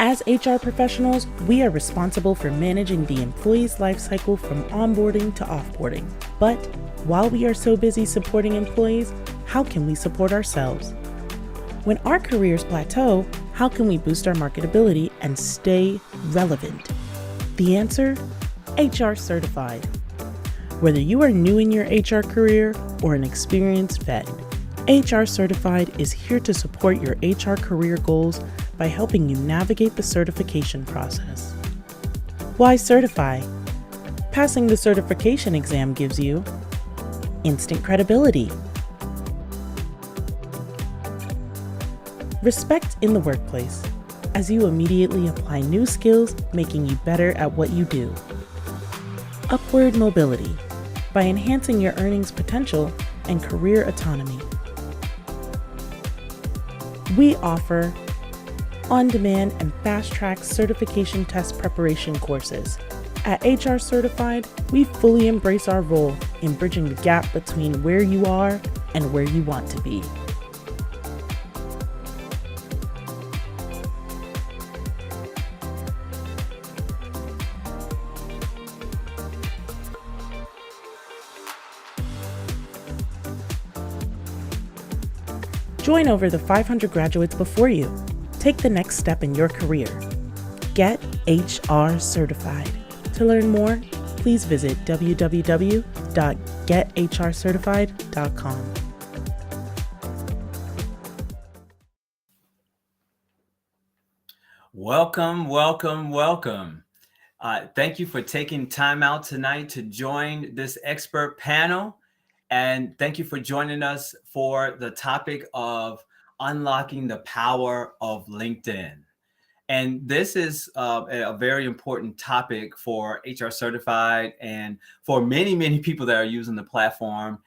As HR professionals, we are responsible for managing the employee's life cycle from onboarding to offboarding. But while we are so busy supporting employees, how can we support ourselves? When our careers plateau, how can we boost our marketability and stay relevant? The answer? HR Certified. Whether you are new in your HR career or an experienced vet, HR Certified is here to support your HR career goals by helping you navigate the certification process. Why certify? Passing the certification exam gives you instant credibility, respect in the workplace, as you immediately apply new skills, making you better at what you do. Upward mobility, by enhancing your earnings potential and career autonomy. We offer on-demand and fast-track certification test preparation courses. At HR Certified, we fully embrace our role in bridging the gap between where you are and where you want to be. Join over the 500 graduates before you. Take the next step in your career. Get HR Certified. To learn more, please visit www.gethrcertified.com. Welcome, welcome, welcome. Thank you for taking time out tonight to join this expert panel. And thank you for joining us for the topic of unlocking the power of LinkedIn. And this is a very important topic for HR Certified and for many, many people that are using the platform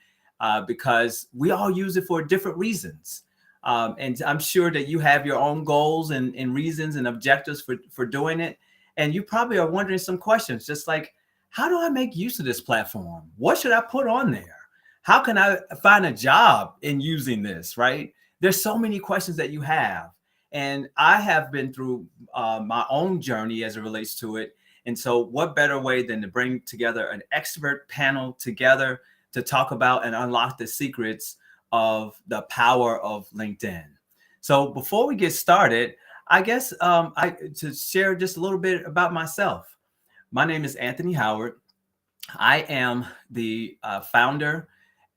because we all use it for different reasons. And I'm sure that you have your own goals and reasons and objectives for doing it. And you probably are wondering some questions, just like, how do I make use of this platform? What should I put on there? How can I find a job in using this, right? There's so many questions that you have. And I have been through my own journey as it relates to it. And so what better way than to bring together an expert panel together to talk about and unlock the secrets of the power of LinkedIn. So before we get started, I guess to share just a little bit about myself. My name is Anthony Howard. I am the founder,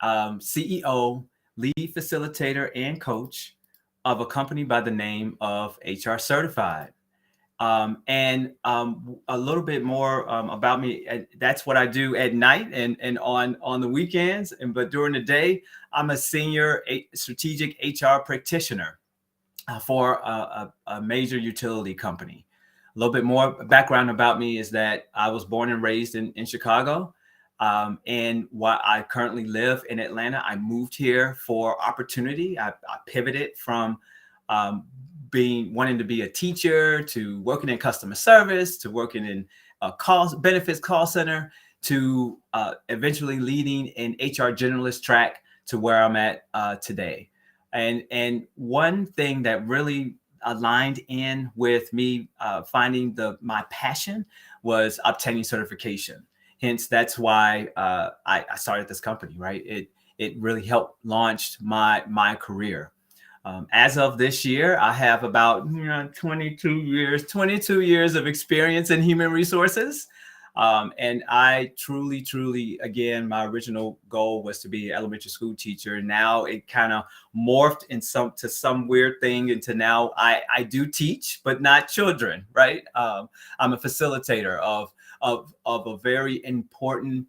CEO, lead facilitator, and coach of a company by the name of HR Certified. And a little bit more about me. That's what I do at night and on the weekends. But during the day, I'm a senior strategic HR practitioner for a major utility company. A little bit more background about me is that I was born and raised in Chicago. And while I currently live in Atlanta, I moved here for opportunity. I pivoted from wanting to be a teacher to working in customer service to working in a benefits call center to eventually leading an HR generalist track to where I'm at today. And one thing that really aligned in with me finding my passion was obtaining certification. Hence, that's why I started this company, right? It really helped launch my career. As of this year, I have about 22 years of experience in human resources. And I truly, again, my original goal was to be an elementary school teacher. Now it kind of morphed to some weird thing into now I do teach, but not children, right? I'm a facilitator of a very important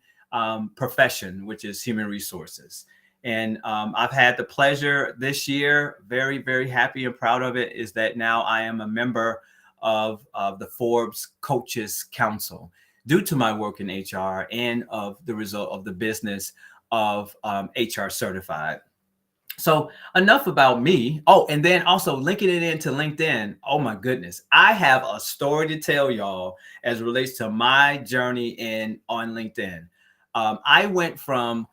profession, which is human resources. And I've had the pleasure this year, very, very happy and proud of it, is that now I am a member of the Forbes Coaches Council due to my work in HR and of the result of the business of HR Certified. So enough about me. Oh, and then also linking it into LinkedIn. Oh my goodness. I have a story to tell y'all as it relates to my journey on LinkedIn. I went from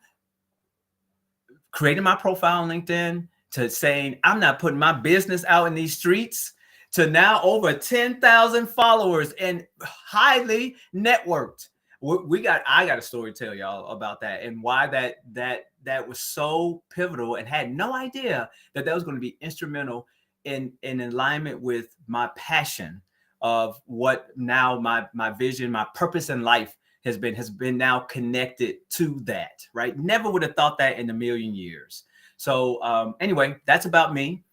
creating my profile on LinkedIn to saying, I'm not putting my business out in these streets, to now over 10,000 followers and highly networked. I got a story to tell y'all about that and why that was so pivotal, and had no idea that was going to be instrumental in alignment with my passion of what now my vision, my purpose in life has been now connected to that, right? Never would have thought that in a million years. So anyway, that's about me.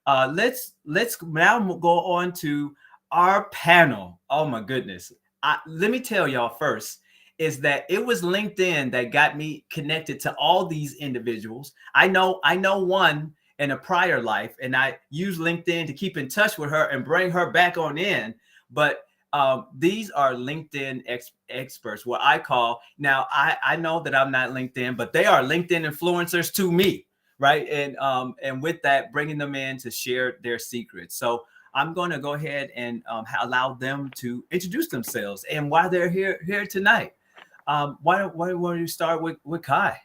Let's now go on to our panel. Oh my goodness. Let me tell y'all first is that it was LinkedIn that got me connected to all these individuals. I know one in a prior life, and I use LinkedIn to keep in touch with her and bring her back on in. But these are LinkedIn experts, what I call. Now, I know that I'm not LinkedIn, but they are LinkedIn influencers to me, right? And with that, bringing them in to share their secrets. So I'm going to go ahead and allow them to introduce themselves and why they're here tonight. Why don't you start with Kai?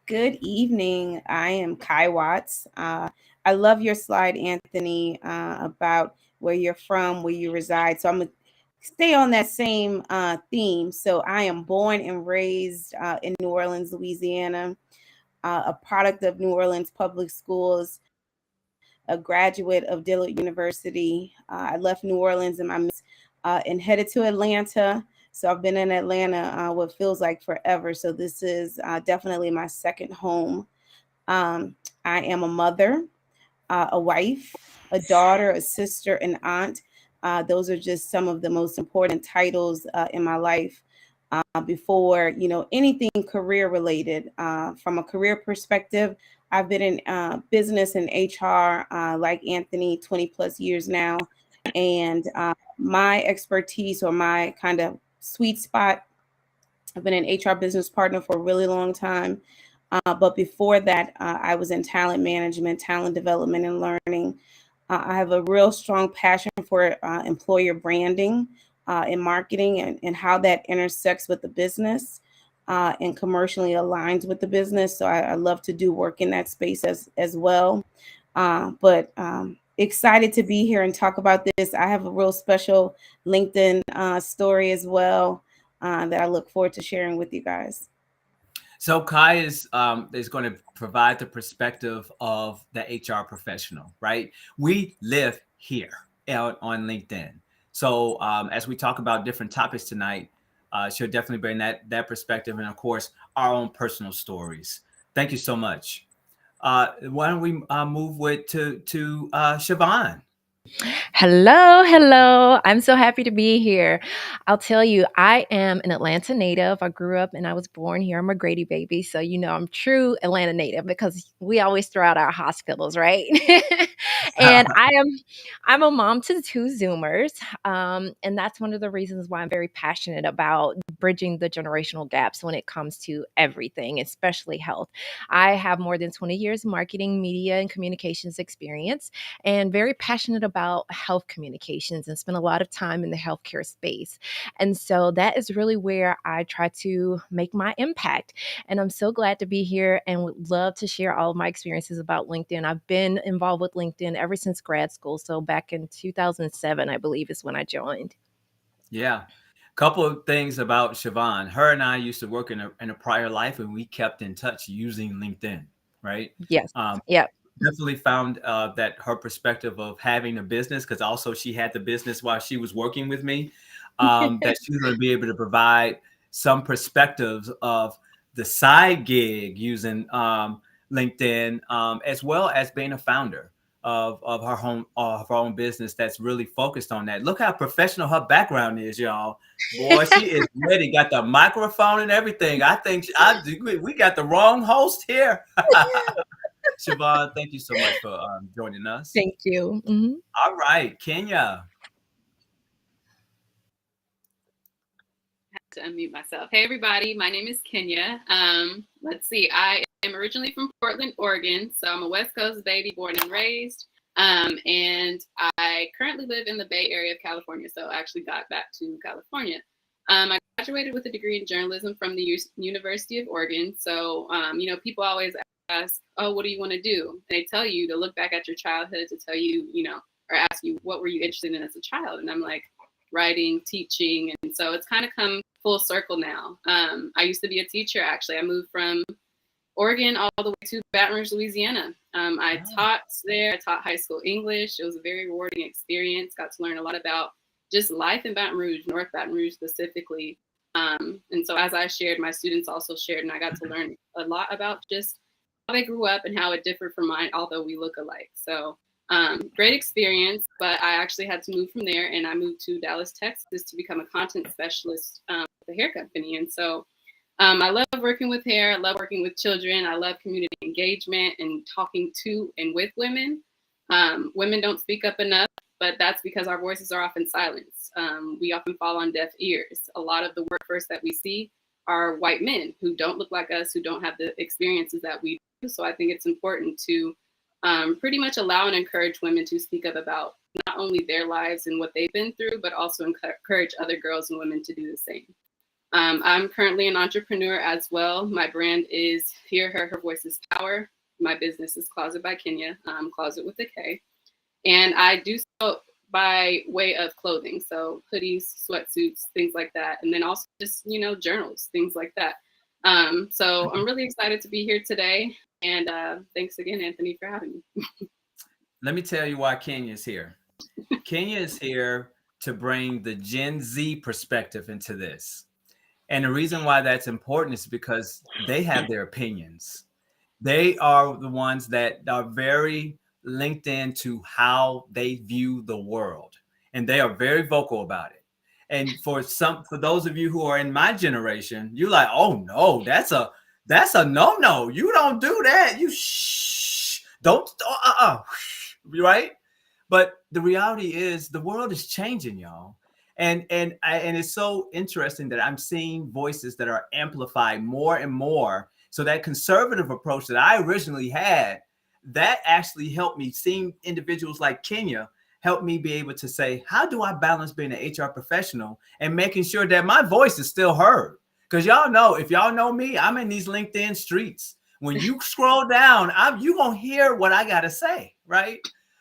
Good evening. I am Kai Watts. I love your slide, Anthony, about where you're from, where you reside. So I'm going to stay on that same theme. So I am born and raised in New Orleans, Louisiana, a product of New Orleans Public Schools, a graduate of Dillard University. I left New Orleans in my and headed to Atlanta. So I've been in Atlanta what feels like forever. So this is definitely my second home. I am a mother, a wife, a daughter, a sister, an aunt. Those are just some of the most important titles in my life. Before anything career related, from a career perspective, I've been in business and HR like Anthony 20 plus years now, and my expertise or my kind of sweet spot, I've been an HR business partner for a really long time. But before that, I was in talent management, talent development, and learning. I have a real strong passion for employer branding and marketing, and how that intersects with the business and commercially aligns with the business. So I love to do work in that space as well. But excited to be here and talk about this. I have a real special LinkedIn story as well that I look forward to sharing with you guys. So Kai is going to provide the perspective of the HR professional, right? We live here on LinkedIn. So as we talk about different topics tonight, she'll definitely bring that perspective, and of course our own personal stories. Thank you so much. Why don't we move to Siobhan? Hello. I'm so happy to be here. I'll tell you, I am an Atlanta native. I grew up and I was born here. I'm a Grady baby. So, I'm true Atlanta native because we always throw out our hospitals, right? And I'm a mom to two Zoomers. And that's one of the reasons why I'm very passionate about bridging the generational gaps when it comes to everything, especially health. I have more than 20 years marketing, media, and communications experience, and very passionate about health communications and spend a lot of time in the healthcare space. And so that is really where I try to make my impact. And I'm so glad to be here and would love to share all of my experiences about LinkedIn. I've been involved with LinkedIn ever since grad school. So back in 2007, I believe is when I joined. Yeah. Couple of things about Siobhan. Her and I used to work in a prior life, and we kept in touch using LinkedIn, right? Yes. Um, Yep. Definitely found that her perspective of having a business, because also she had the business while she was working with me, that she's going to be able to provide some perspectives of the side gig using LinkedIn, as well as being a founder of her own business that's really focused on that. Look how professional her background is, y'all. Boy, she is ready. Got the microphone and everything. I think we got the wrong host here. Siobhan, thank you so much for joining us. Thank you. Mm-hmm. All right, Kenya. To unmute myself. Hey everybody, my name is Kenya. Let's see, I am originally from Portland, Oregon, so I'm a West Coast baby, born and raised. And I currently live in the Bay Area of California, so I actually got back to California. I graduated with a degree in journalism from the University of Oregon. So, people always ask, oh, what do you want to do? And they tell you to look back at your childhood to tell you, or ask you, what were you interested in as a child? And I'm like, writing, teaching. And so it's kind of come full circle now. I used to be a teacher, actually. I moved from Oregon all the way to Baton Rouge, Louisiana. I taught there. I taught high school English. It was a very rewarding experience. Got to learn a lot about just life in Baton Rouge, North Baton Rouge specifically. And so as I shared, my students also shared, and I got to learn a lot about just how they grew up and how it differed from mine, although we look alike. So great experience, but I actually had to move from there, and I moved to Dallas, Texas to become a content specialist with the hair company. And so I love working with hair. I love working with children. I love community engagement and talking to and with women. Women don't speak up enough, but that's because our voices are often silenced. We often fall on deaf ears. A lot of the workforce that we see are white men who don't look like us, who don't have the experiences that we do. So I think it's important to pretty much allow and encourage women to speak up about not only their lives and what they've been through, but also encourage other girls and women to do the same. I'm currently an entrepreneur as well. My brand is Hear Her, Her Voice is Power. My business is Closet by Kenya, Closet with a K. And I do so by way of clothing. So hoodies, sweatsuits, things like that. And then also just, journals, things like that. So I'm really excited to be here today. And thanks again, Anthony, for having me. Let me tell you why Kenya is here. Kenya is here to bring the Gen Z perspective into this. And the reason why that's important is because they have their opinions. They are the ones that are very linked into how they view the world. And they are very vocal about it. And for those of you who are in my generation, you're like, oh no, that's a no-no. You don't do that. You don't, right? But the reality is the world is changing, y'all. And it's so interesting that I'm seeing voices that are amplified more and more. So that conservative approach that I originally had, that actually helped me. Seeing individuals like Kenya helped me be able to say, how do I balance being an HR professional and making sure that my voice is still heard? Because y'all know, if y'all know me, I'm in these LinkedIn streets. When you scroll down, you're going to hear what I got to say, right?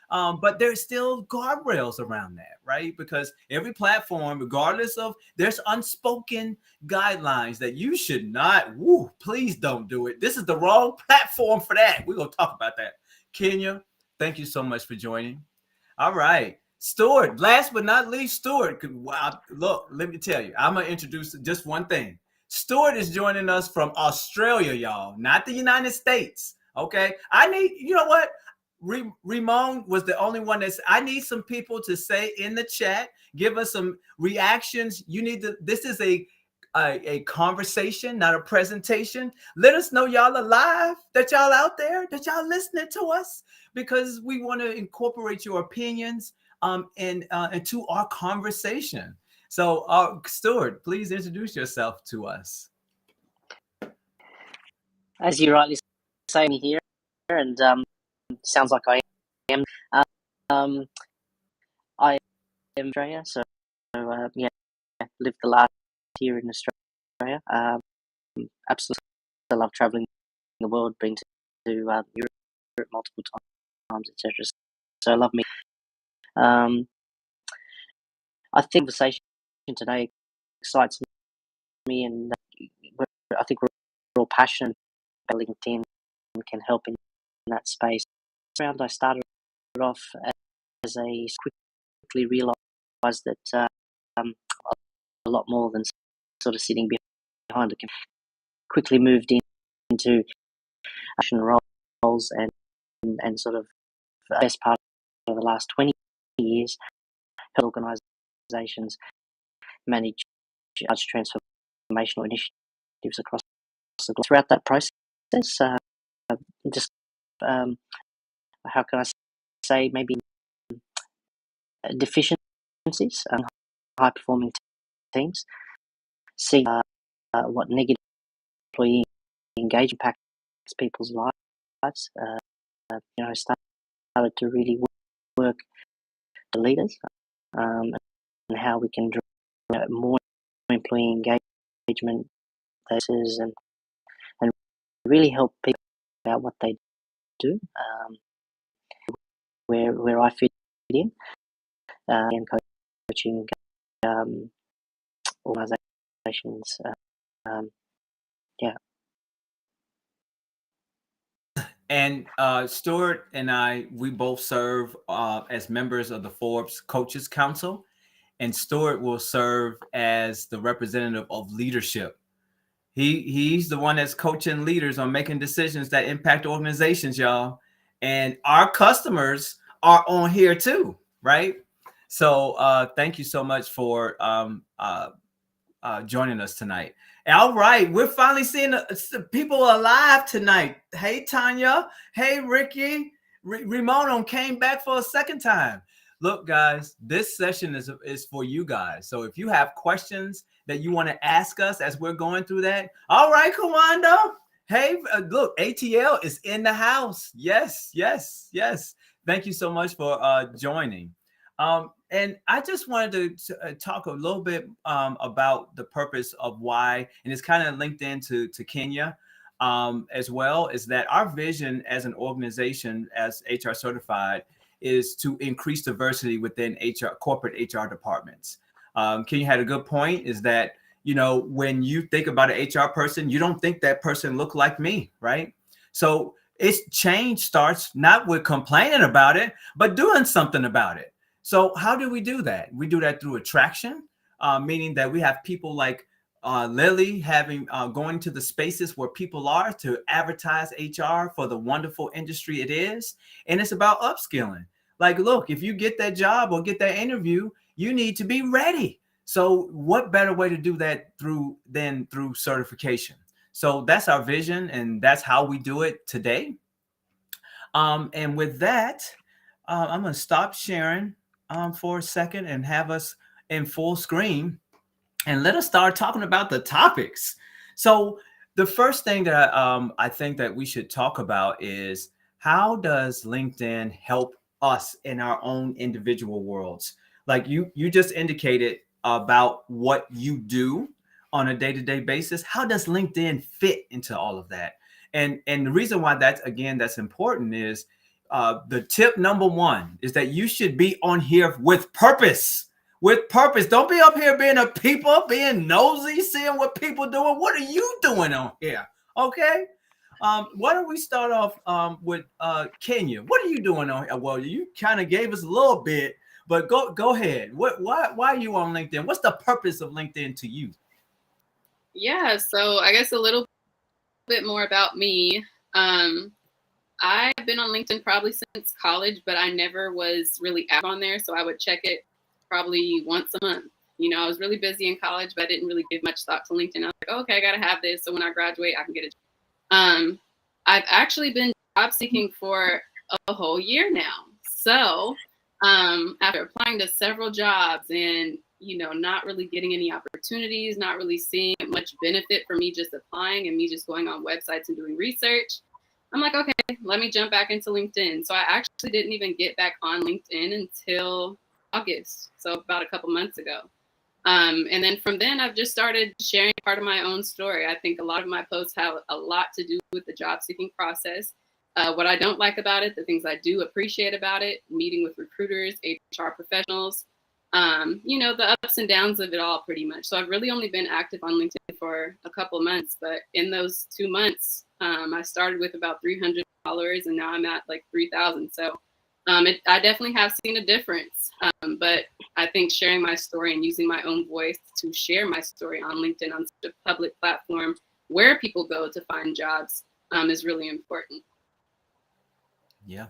But there's still guardrails around that, right? Because every platform, regardless of, there's unspoken guidelines that you should not, please don't do it. This is the wrong platform for that. We're going to talk about that. Kenya, thank you so much for joining. All right. Stuart, last but not least, Stuart. Wow, look, let me tell you, I'm going to introduce just one thing. Stuart is joining us from Australia, y'all, not the United States. Okay. You know what? Ramon was the only one I need some people to say in the chat, give us some reactions. This is a conversation, not a presentation. Let us know y'all alive, that y'all out there, that y'all listening to us, because we want to incorporate your opinions into our conversation. So Stuart, please introduce yourself to us. As you rightly say, me here, and sounds like I am. I am Australia, so lived the last year in Australia. Absolutely, I love traveling the world, been to Europe multiple times, etc. So I love me. I think the conversation today excites me, and I think we're all passionate about LinkedIn and can help in that space. I started off as quickly realised that a lot more than sort of sitting behind it. Quickly moved into action roles and sort of best part of the last 20 years, help organisations manage large transformational initiatives across the globe. Throughout that process, how can I say, maybe deficiencies and high performing teams, see what negative employee engagement impacts people's lives. Started to really work the leaders and how we can drive more employee engagement places and really help people about what they do. Where I fit in, and coaching organizations. Yeah. And Stuart and we both serve as members of the Forbes Coaches Council, and Stuart will serve as the representative of leadership. He's the one that's coaching leaders on making decisions that impact organizations, y'all. And our customers are on here too, right? So thank you so much for joining us tonight. All right, we're finally seeing people alive tonight. Hey, Tanya. Hey, Ricky. Ramon came back for a second time. Look, guys, this session is for you guys. So if you have questions that you want to ask us as we're going through that, all right, Kawanda. Hey, look, ATL is in the house. Yes, yes, yes. Thank you so much for joining. And I just wanted to talk a little bit about the purpose of why, and it's kind of linked into Kenya as well, is that our vision as an organization, as HR certified, is to increase diversity within corporate HR departments. Kenya had a good point, is that, you know, when you think about an HR person, you don't think that person look like me, right? So it's change starts not with complaining about it, but doing something about it. So how do we do that? We do that through attraction, meaning that we have people like Lily going to the spaces where people are to advertise HR for the wonderful industry it is. And it's about upskilling. Like, look, if you get that job or get that interview, you need to be ready. So what better way to do that than through certification? So that's our vision, and that's how we do it today. And with that, I'm going to stop sharing for a second and have us in full screen, and let us start talking about the topics. So the first thing that I think that we should talk about is, how does LinkedIn help us in our own individual worlds? Like you just indicated about what you do on a day-to-day basis. How does LinkedIn fit into all of that? And the reason why that's important is the tip number one is that you should be on here with purpose. With purpose. Don't be up here being a peeper, being nosy, seeing what people doing. What are you doing on here? Okay. Why don't we start off with Kenya? What are you doing on here? Well, you kind of gave us a little bit, but go ahead. Why are you on LinkedIn? What's the purpose of LinkedIn to you? Yeah, so I guess a little bit more about me. I've been on LinkedIn probably since college, but I never was really active on there. So I would check it probably once a month. You know, I was really busy in college, but I didn't really give much thought to LinkedIn. I was like, okay, I got to have this. So when I graduate, I can get it. I've actually been job seeking for a whole year now. So after applying to several jobs and, you know, not really getting any opportunities, not really seeing much benefit for me just applying and me just going on websites and doing research, I'm like, okay, let me jump back into LinkedIn. So I actually didn't even get back on LinkedIn until August, so about a couple months ago. And then from then, I've just started sharing part of my own story. I think a lot of my posts have a lot to do with the job seeking process. What I don't like about it, the things I do appreciate about it, meeting with recruiters, HR professionals, you know, the ups and downs of it all pretty much. So I've really only been active on LinkedIn for a couple months, but in those 2 months, I started with about 300 followers and now I'm at like 3,000. So I definitely have seen a difference. But I think sharing my story and using my own voice to share my story on LinkedIn, on such a public platform where people go to find jobs, is really important. Yeah.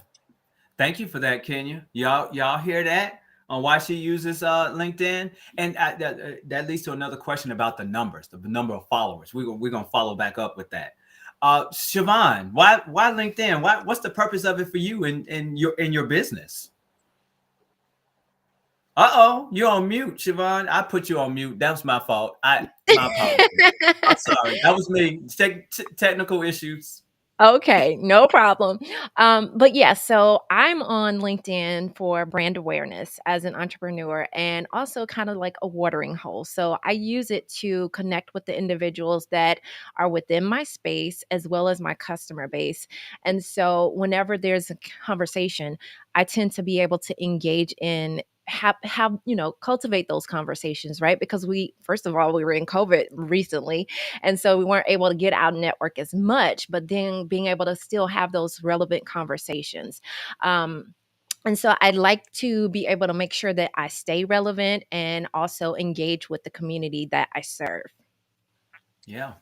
Thank you for that, Kenya. Y'all hear that on why she uses LinkedIn? And that leads to another question about the numbers, the number of followers. We're going to follow back up with that. Siobhan, why LinkedIn? What's the purpose of it for you in your business? You're on mute, Siobhan. I put you on mute. That was my fault. My apologies. I'm sorry. That was me. Technical issues. Okay, no problem. But yeah, so I'm on LinkedIn for brand awareness as an entrepreneur and also kind of like a watering hole. So I use it to connect with the individuals that are within my space as well as my customer base. And so whenever there's a conversation, I tend to be able to engage in have cultivate those conversations, right? Because we first of all we were in COVID recently, and so we weren't able to get out and network as much, but then being able to still have those relevant conversations. And so I'd like to be able to make sure that I stay relevant and also engage with the community that I serve. Yeah.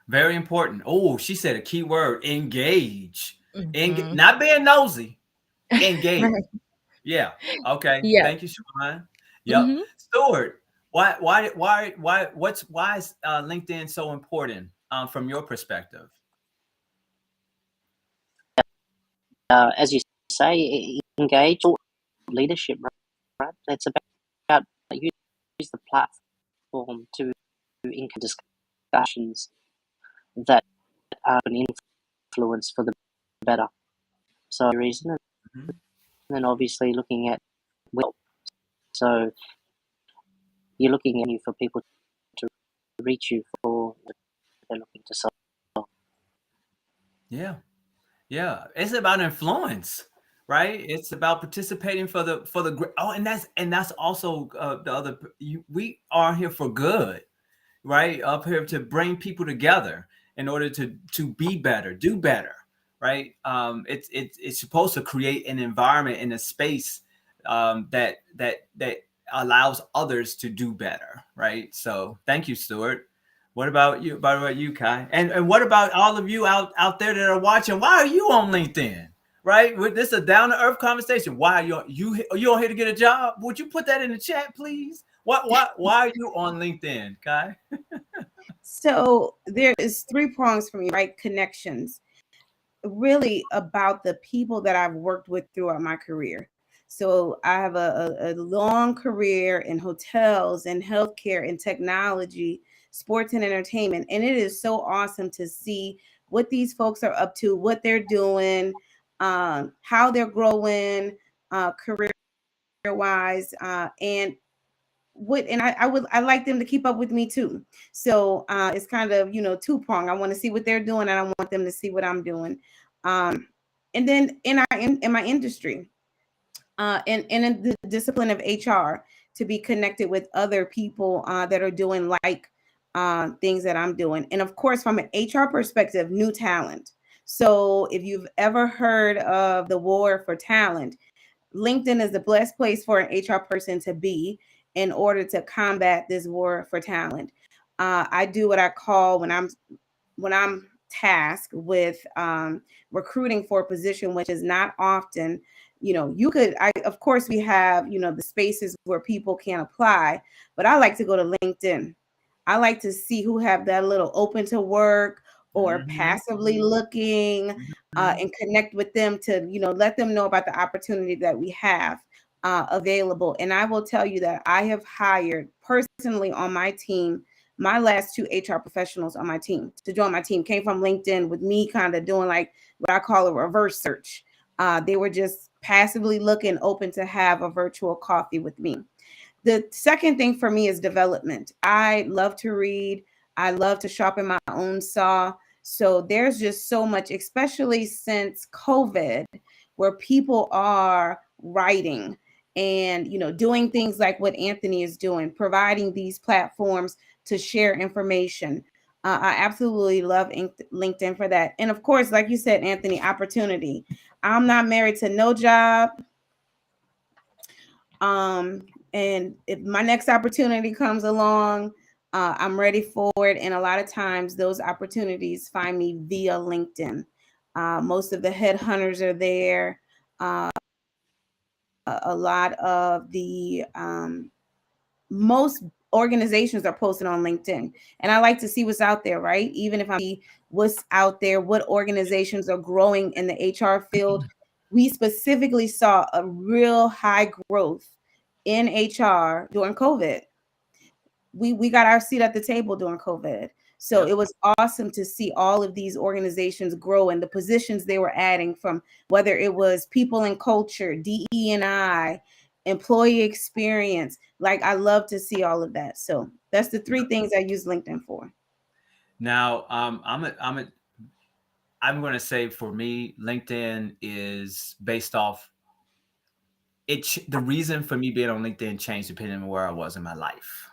Very important. Oh, she said a key word, engage. Mhm. Not being nosy, engage. Right. Yeah. Okay. Yeah. Thank you, Siobhan. Yep. Mhm. Stuart, why is LinkedIn so important from your perspective? As you say, engage or leadership, right? It's about use the platform to encourage discussions that are an influence for the better. So reason, and Mhm. then obviously looking at well, so you're looking at you for people to reach you for what they're looking to solve. Yeah. Yeah. It's about influence, right? It's about participating oh, and that's also the other we are here for good, right? Up here to bring people together in order to be better, do better, right? It's supposed to create an environment in a space that allows others to do better, right? So thank you, Stuart. What about you? What about you, Kai? And what about all of you out there that are watching? Why are you on LinkedIn? Right? This is a down to earth conversation. Why are you on here to get a job? Would you put that in the chat, please? Why are you on LinkedIn, Kai? So there is three prongs for me, right? Connections, really about the people that I've worked with throughout my career. So I have a long career in hotels and healthcare and technology, sports and entertainment. And it is so awesome to see what these folks are up to, what they're doing, how they're growing career wise. And I like them to keep up with me too. So it's kind of two prong. I want to see what they're doing, and I want them to see what I'm doing. Um, and then in my industry, and in the discipline of HR, to be connected with other people that are doing like things that I'm doing, and of course from an HR perspective, new talent. So if you've ever heard of the war for talent, LinkedIn is the best place for an HR person to be in order to combat this war for talent. I do what I call when I'm tasked with recruiting for a position, which is not often. Of course, we have the spaces where people can apply, but I like to go to LinkedIn. I like to see who have that little open to work or Mhm, passively looking, mhm. and connect with them to let them know about the opportunity that we have available. And I will tell you that I have hired personally on my team. My last two HR professionals on my team to join my team came from LinkedIn, with me kind of doing like what I call a reverse search. They were just passively looking, open to have a virtual coffee with me. The second thing for me is development. I love to read. I love to sharpen my own saw. So there's just so much, especially since COVID, where people are writing and doing things like what Anthony is doing, providing these platforms to share information. I absolutely love LinkedIn for that. And of course, like you said, Anthony, opportunity. I'm not married to no job. And if my next opportunity comes along, I'm ready for it. And a lot of times those opportunities find me via LinkedIn. Most of the headhunters are there. A lot of the most organizations are posted on LinkedIn. And I like to see what's out there, right? Even if I see what's out there, what organizations are growing in the HR field. We specifically saw a real high growth in HR during COVID. We got our seat at the table during COVID. So Yep. it was awesome to see all of these organizations grow and the positions they were adding, from whether it was people and culture, DE&I, employee experience. Like, I love to see all of that. So that's the three things I use LinkedIn for. Now, I'm going to say for me, LinkedIn is based off the reason for me being on LinkedIn changed depending on where I was in my life.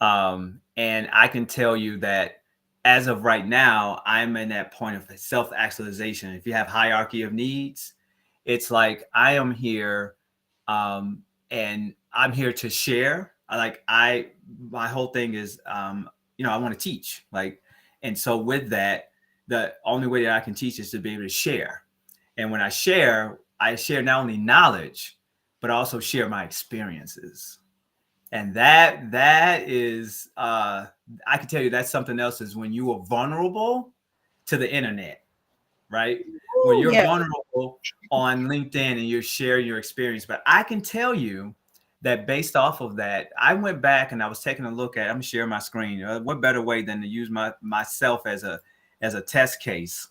And I can tell you that as of right now, I'm in that point of self-actualization. If you have hierarchy of needs, it's like I am here, and I'm here to share. My whole thing is, I want to teach. And so with that, the only way that I can teach is to be able to share. And when I share not only knowledge, but also share my experiences. And that is, I can tell you that's something else, is when you are vulnerable to the internet, right? When Ooh, you're yeah. vulnerable on LinkedIn and you're sharing your experience. But I can tell you that based off of that, I went back and I was taking a look at, I'm sharing my screen. What better way than to use myself as a test case?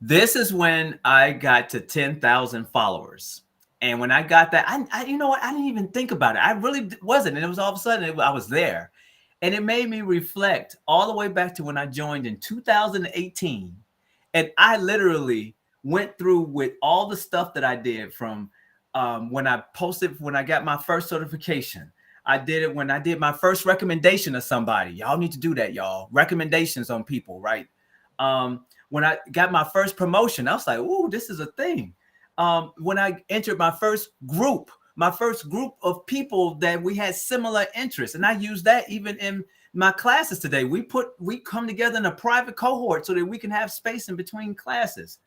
This is when I got to 10,000 followers. And when I got that, you know what? I didn't even think about it. I really wasn't. And it was all of a sudden, I was there. And it made me reflect all the way back to when I joined in 2018. And I literally went through with all the stuff that I did from when I got my first certification. I did it when I did my first recommendation of somebody. Y'all need to do that, y'all. Recommendations on people, right? When I got my first promotion, I was like, ooh, this is a thing. When I entered my first group of people that we had similar interests. And I use that even in my classes today. We come together in a private cohort so that we can have space in between classes.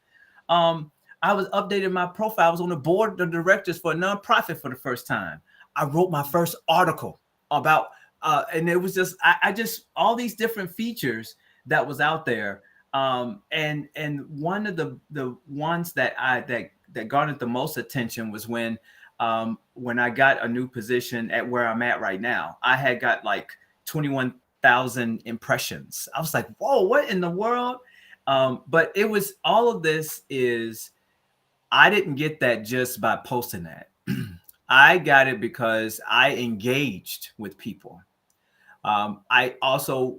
I was updating my profile. I was on the board of directors for a nonprofit for the first time. I wrote my first article about, and it was just, I just, all these different features that was out there. And one of the ones that garnered the most attention was when I got a new position at where I'm at right now. I had got like 21,000 impressions. I was like, whoa, what in the world? But it was, all of this is, I didn't get that just by posting that. I got it because I engaged with people. I also,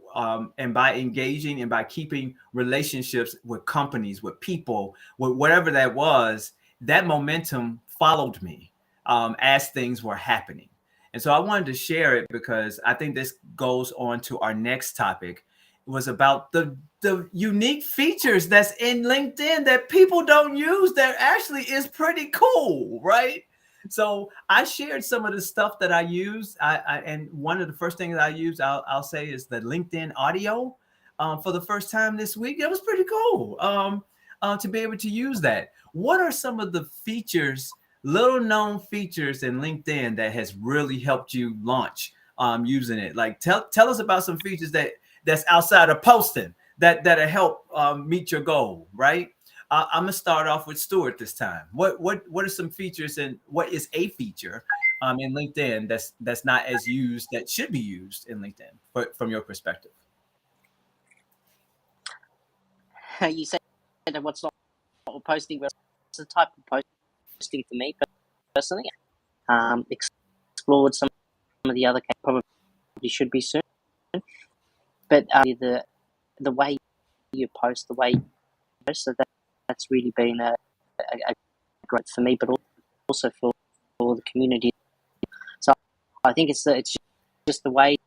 and by engaging and by keeping relationships with companies, with people, with whatever that was, that momentum followed me as things were happening. And so I wanted to share it because I think this goes on to our next topic. It was about the unique features that's in LinkedIn that people don't use that actually is pretty cool, right? So I shared some of the stuff that I use. And one of the first things I use, I'll say, is the LinkedIn audio for the first time this week. It was pretty cool to be able to use that. What are some of the features, little known features in LinkedIn that has really helped you launch using it? Like tell us about some features that's outside of posting that'll help meet your goal, right? I'm gonna start off with Stuart this time. What are some features, and what is a feature in LinkedIn that's not as used that should be used in LinkedIn from your perspective? You said that what's not posting, but it's the type of posting for me personally. Explored some of the other probably should be soon, but the way you post, the way you post, so that's really been a great for me, but also for the community. So I think it's just the way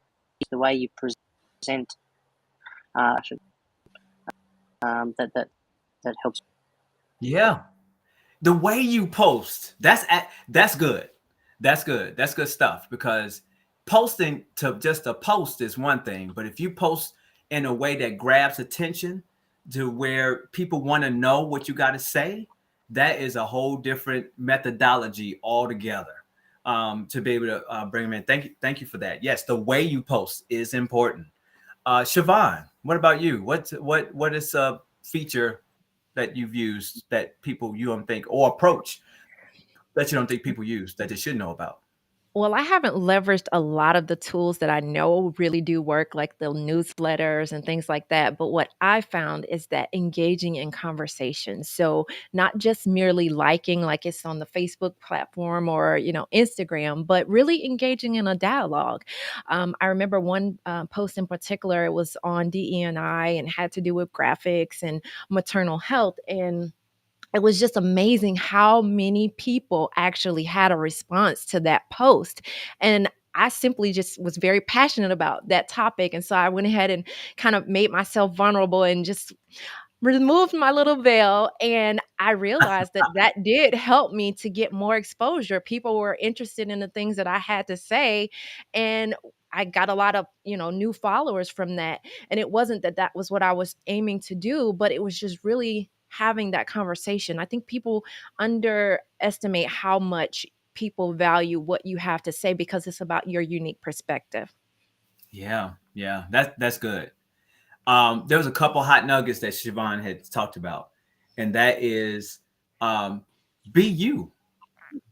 you present that helps. Yeah, the way you post, that's good. That's good. That's good stuff, because posting to just a post is one thing, but if you post in a way that grabs attention to where people want to know what you got to say, that is a whole different methodology altogether. To be able to bring them in. Thank you for that. Yes, the way you post is important. Siobhan, what about you? What is a feature that you've used that you don't think, or approach that you don't think people use that they should know about? Well, I haven't leveraged a lot of the tools that I know really do work, like the newsletters and things like that. But what I found is that engaging in conversations. So not just merely liking like it's on the Facebook platform or, Instagram, but really engaging in a dialogue. I remember one post in particular, it was on DEI and had to do with graphics and maternal health. And it was just amazing how many people actually had a response to that post. And I simply just was very passionate about that topic. And so I went ahead and kind of made myself vulnerable and just removed my little veil, and I realized that that did help me to get more exposure. People were interested in the things that I had to say, and I got a lot of, new followers from that. And it wasn't that that was what I was aiming to do, but it was just really having that conversation. I think people underestimate how much people value what you have to say because it's about your unique perspective. Yeah, yeah, that's good. There was a couple hot nuggets that Siobhan had talked about, and that is be you.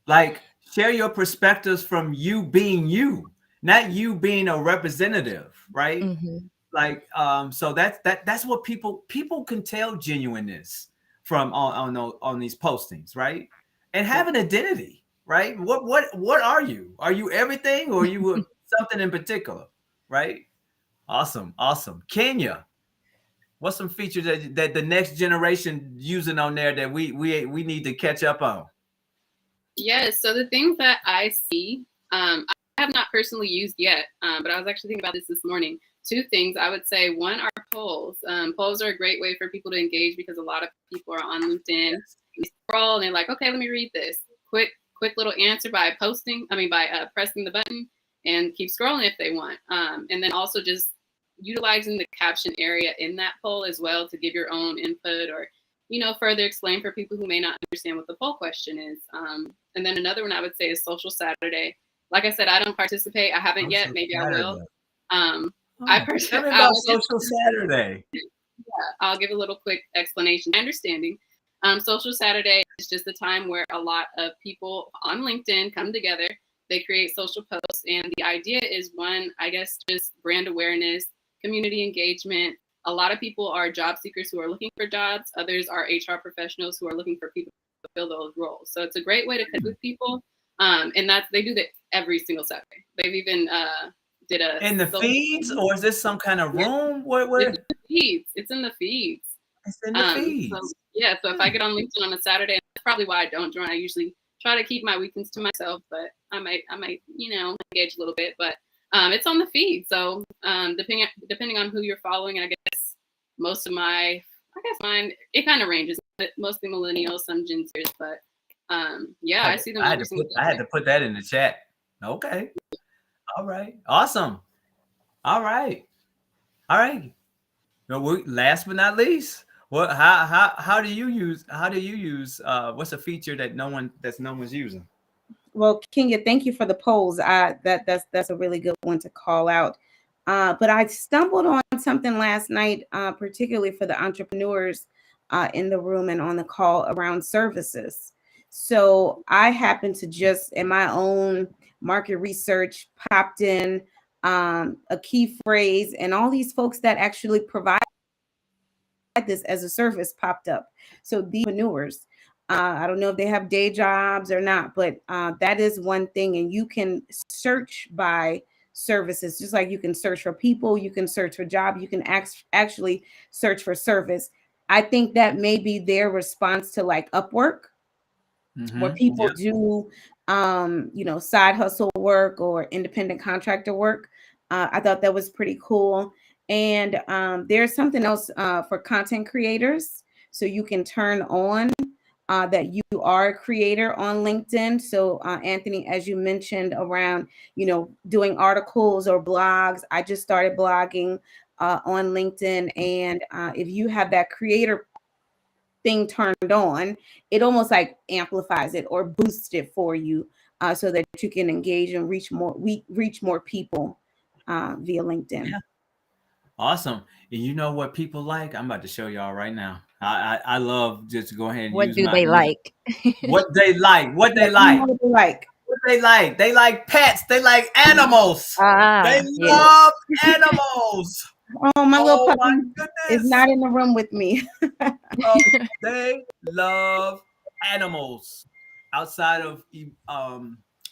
Like, share your perspectives from you being you, not you being a representative, right? Mhm. Like, so that's what people can tell genuineness from on these postings, right? And have an identity, right? What are you? Are you everything, or are you something in particular, right? Awesome, awesome. Kenya, what's some features that the next generation using on there that we need to catch up on? Yes. So the things that I see, I have not personally used yet, but I was actually thinking about this morning. Two things I would say. One are polls. Polls are a great way for people to engage because a lot of people are on LinkedIn. They scroll and they're like, okay, let me read this. Quick little answer by pressing the button and keep scrolling if they want. And then also just utilizing the caption area in that poll as well to give your own input or further explain for people who may not understand what the poll question is. And then another one I would say is Social Saturday. Like I said, I don't participate. I haven't yet. Maybe I will. Tell me about Social Saturday. I'll give a little quick explanation. My understanding, Social Saturday is just a time where a lot of people on LinkedIn come together. They create social posts, and the idea is one, I guess, just brand awareness, community engagement. A lot of people are job seekers who are looking for jobs. Others are HR professionals who are looking for people to fill those roles. So it's a great way to connect with people. And they do that every single Saturday. They've even did a in the feeds, or is this some kind of room? It's in the feeds. It's in the feeds. It's in the feeds. So if I get on LinkedIn on a Saturday, that's probably why I don't join. I usually try to keep my weekends to myself, but I might engage a little bit. But it's on the feed. So depending on who you're following, I guess mine, it kind of ranges. Mostly millennials, some Gen Zers, but I see them. I had to put that in the chat. Okay. All right. Awesome. All right. No, last but not least, how do you use what's a feature that no one's using? Well, Kenya, thank you for the polls. That's a really good one to call out. But I stumbled on something last night, particularly for the entrepreneurs in the room and on the call around services. So I happened to just in my own market research popped in a key phrase, and all these folks that actually provide this as a service popped up. So the entrepreneurs, I don't know if they have day jobs or not, but that is one thing. And you can search by services, just like you can search for people, you can search for job, you can actually search for service. I think that may be their response to like Upwork, where people do, side hustle work or independent contractor work. I thought that was pretty cool. And there's something else for content creators. So you can turn on that you are a creator on LinkedIn. So Anthony, as you mentioned around, doing articles or blogs, I just started blogging on LinkedIn. And if you have that creator thing turned on, it almost like amplifies it or boosts it for you so that you can engage and reach more people via LinkedIn. Yeah. Awesome. And you know what people like? I'm about to show y'all right now. I love just to go ahead and What use do they like? what they like. What they like. what they like. They like pets. They like animals. They Yes. love animals. Oh, my little Oh my puppy is goodness. not in the room with me. Oh, they love animals. Outside of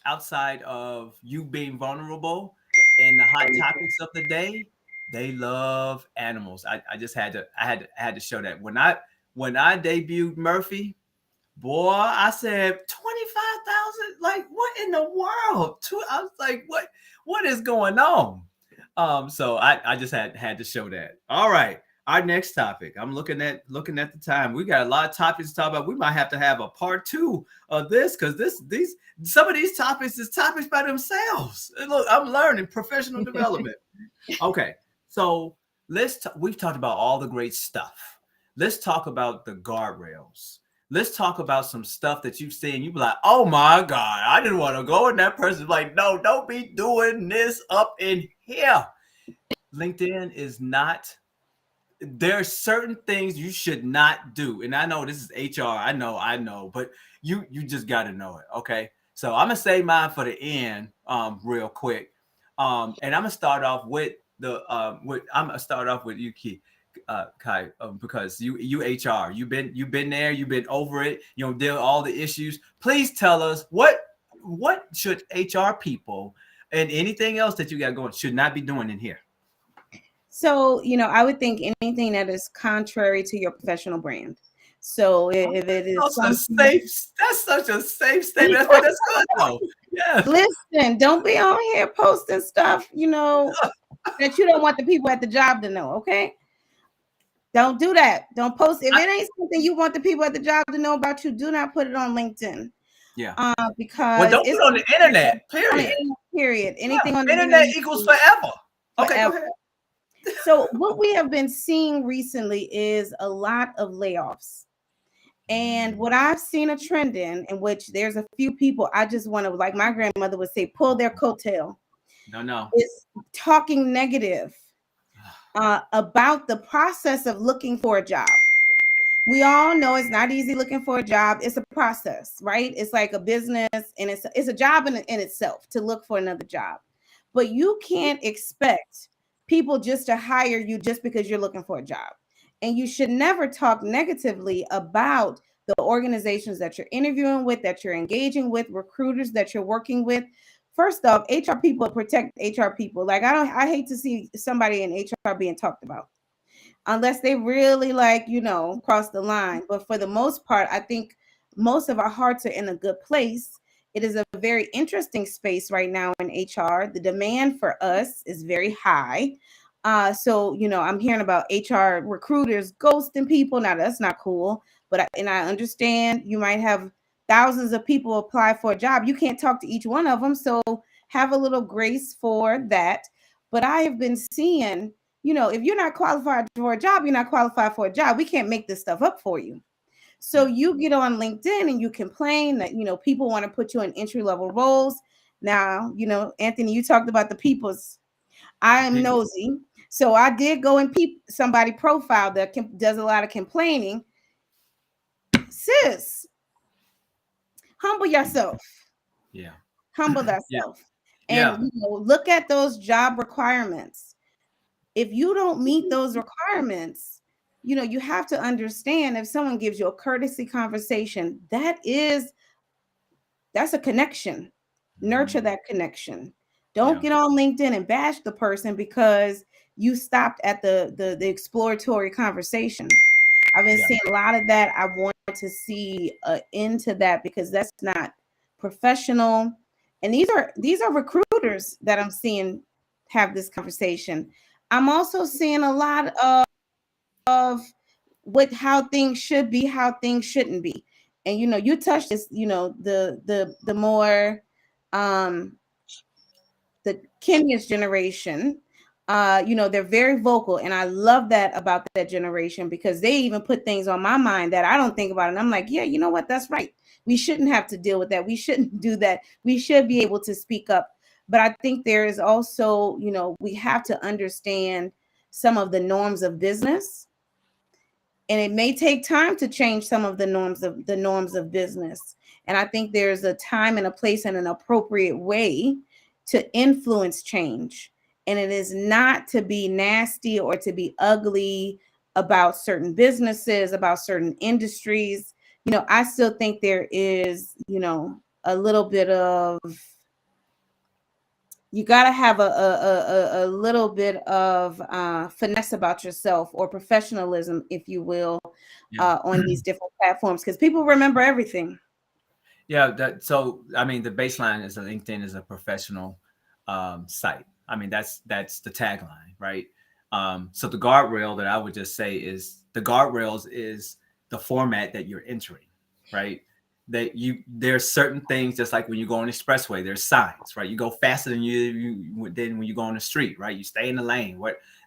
outside of you being vulnerable and the hot topics of the day, they love animals. I just had to show that. When I debuted Murphy, boy, I said 25,000. Like, what in the world? I was like, what is going on? So I just had to show that. All right. Our next topic. I'm looking at the time. We got a lot of topics to talk about. We might have to have a part 2 of this because some of these topics is topics by themselves. And look, I'm learning professional development. Okay, so we've talked about all the great stuff. Let's talk about the guardrails. Let's talk about some stuff that you've seen. You be like, oh my God, I didn't want to go. And that person's like, no, don't be doing this up in here. LinkedIn is not, there are certain things you should not do. And I know this is HR. I know, but you just got to know it. Okay. So I'm going to say mine for the end real quick. And I'm going to start off with you, Keith. Kai, because you HR, you've been there, you've been over it, you know, deal with all the issues. Please tell us what should HR people and anything else that you got going should not be doing in here. So, I would think anything that is contrary to your professional brand. So if it is That's such a safe statement. That's good though. Yeah. Listen, don't be on here posting stuff, that you don't want the people at the job to know. Okay. Don't do that. Don't post. If it ain't something you want the people at the job to know about you, do not put it on LinkedIn. Yeah. Because don't put it on the internet. Period. On the internet, period. Anything on the internet equals forever. Okay, forever. go ahead. So what we have been seeing recently is a lot of layoffs. And what I've seen a trend in which there's a few people I just want to, like my grandmother would say, pull their coattail. No. Is talking negative about the process of looking for a job. We all know it's not easy looking for a job. It's a process, right? It's like a business, and it's a job in itself to look for another job. But you can't expect people just to hire you just because you're looking for a job. And you should never talk negatively about the organizations that you're interviewing with, that you're engaging with, recruiters that you're working with. First off, HR people protect HR people. Like I hate to see somebody in HR being talked about unless they really cross the line. But for the most part, I think most of our hearts are in a good place. It is a very interesting space right now in HR. The demand for us is very high. So I'm hearing about HR recruiters ghosting people. Now that's not cool, but I understand you might have thousands of people apply for a job. You can't talk to each one of them. So have a little grace for that. But I have been seeing, if you're not qualified for a job, you're not qualified for a job. We can't make this stuff up for you. So you get on LinkedIn and you complain that, people want to put you in entry-level roles. Now, Anthony, you talked about the people's. I am nosy. So I did go and peep somebody profile that does a lot of complaining. Sis, humble yourself. Yeah. Humble thyself. Yeah. And look at those job requirements. If you don't meet those requirements, you have to understand if someone gives you a courtesy conversation, that's a connection. Nurture that connection. Don't get on LinkedIn and bash the person because you stopped at the exploratory conversation. I've been seeing a lot of that. I want to see an end to that because that's not professional. And these are recruiters that I'm seeing have this conversation. I'm also seeing a lot of how things should be, how things shouldn't be. And you touched this, the more the Kenya's generation, they're very vocal, and I love that about that generation because they even put things on my mind that I don't think about, and I'm like, yeah, you know what, that's right. We shouldn't have to deal with that. We shouldn't do that. We should be able to speak up. But I think there is also, we have to understand some of the norms of business, and it may take time to change some of the norms of business. And I think there's a time and a place and an appropriate way to influence change. And it is not to be nasty or to be ugly about certain businesses, about certain industries. I still think there is, a little bit of, you got to have a little bit of finesse about yourself, or professionalism, if you will, on these different platforms, because people remember everything. Yeah. So, I mean, the baseline is that LinkedIn is a professional site. I mean, that's the tagline, right? So the guardrail that I would just say is the guardrails is the format that you're entering, right? There's certain things, just like when you go on the expressway, there's signs, right? You go faster than than when you go on the street, right? You stay in the lane.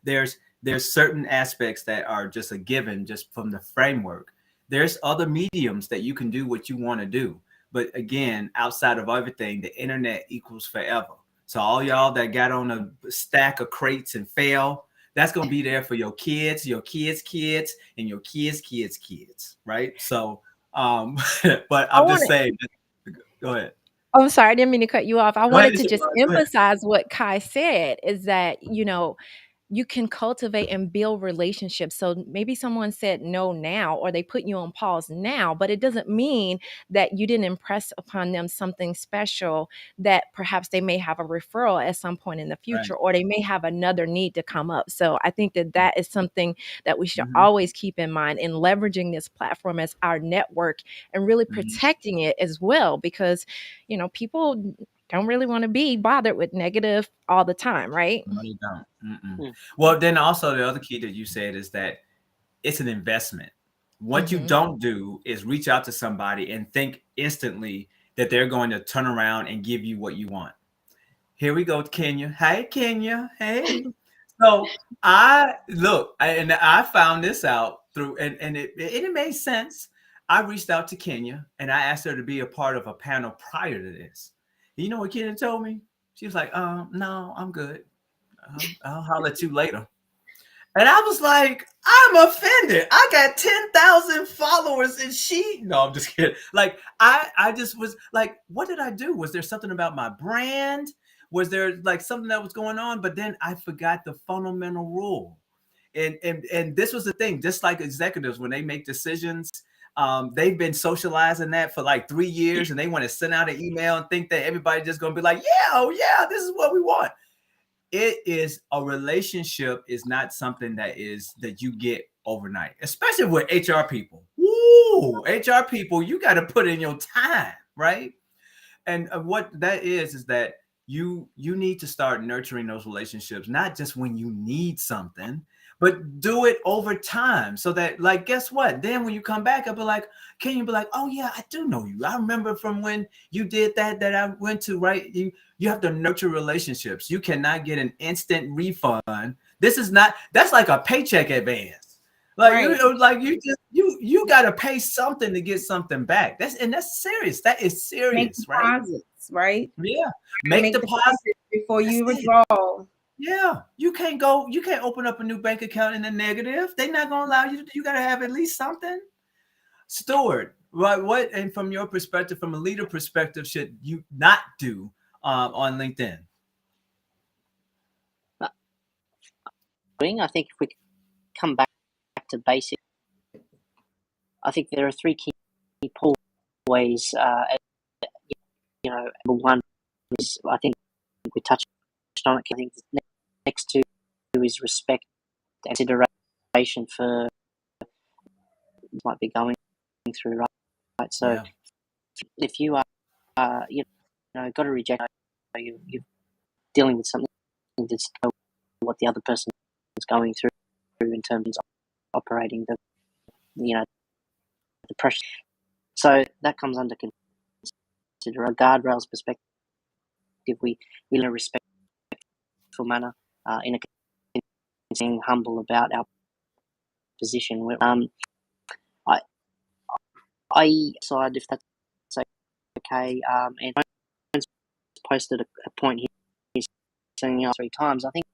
There's certain aspects that are just a given just from the framework. There's other mediums that you can do what you want to do. But again, outside of everything, the internet equals forever. So all y'all that got on a stack of crates and fell, that's going to be there for your kids, and your kids, right? So, but I'm just saying, go ahead. Oh, I'm sorry, I didn't mean to cut you off. I Go ahead. wanted to just emphasize what Kai said, is that, you can cultivate and build relationships. So maybe someone said no now, or they put you on pause now, but it doesn't mean that you didn't impress upon them something special, that perhaps they may have a referral at some point in the future, or they may have another need to come up. So I think that is something that we should always keep in mind in leveraging this platform as our network, and really protecting it as well, because, people don't really want to be bothered with negative all the time, right? No, they don't. Well, then also the other key that you said is that it's an investment. What you don't do is reach out to somebody and think instantly that they're going to turn around and give you what you want. Here we go, Kenya. Hey, Kenya. Hey. So I found this out through, and it made sense. I reached out to Kenya and I asked her to be a part of a panel prior to this. You know what Kenya told me? She was like, no, I'm good. I'll holler at you later. And I was like, I'm offended. I got 10,000 followers and no, I'm just kidding. Like, I just was like, what did I do? Was there something about my brand? Was there like something that was going on? But then I forgot the fundamental rule. And this was the thing, just like executives, when they make decisions, they've been socializing that for like 3 years, and they want to send out an email and think that everybody's just going to be like, yeah, oh yeah, this is what we want. It is a relationship is not something that you get overnight, especially with HR people. Woo, HR people, you got to put in your time, right? And what that is that you need to start nurturing those relationships, not just when you need something, but do it over time, so that, like, guess what? Then when you come back, I'll be like, can you be like, oh yeah, I do know you. I remember from when you did that I went to, right? You have to nurture relationships. You cannot get an instant refund. That's like a paycheck advance. Like, you got to pay something to get something back. That's serious. That is serious. Make deposits, right? Yeah. Make deposits before you withdraw. Yeah, you can't open up a new bank account in the negative. They're not going to allow you to. You got to have at least something. Stuart, what, and from your perspective, from a leader perspective, should you not do on LinkedIn? I think if we come back to basics, I think there are three key ways. Number one is, I think we touched on it. I think the next two is respect and consideration for what might be going through, right? So if you are, got to reject, you're dealing with something that's what the other person is going through in terms of operating the pressure. So that comes under consider a guardrails perspective. We in a respectful manner, in a being humble about our position. I side, if that's okay, and I posted a point here. He's saying 3 times. I think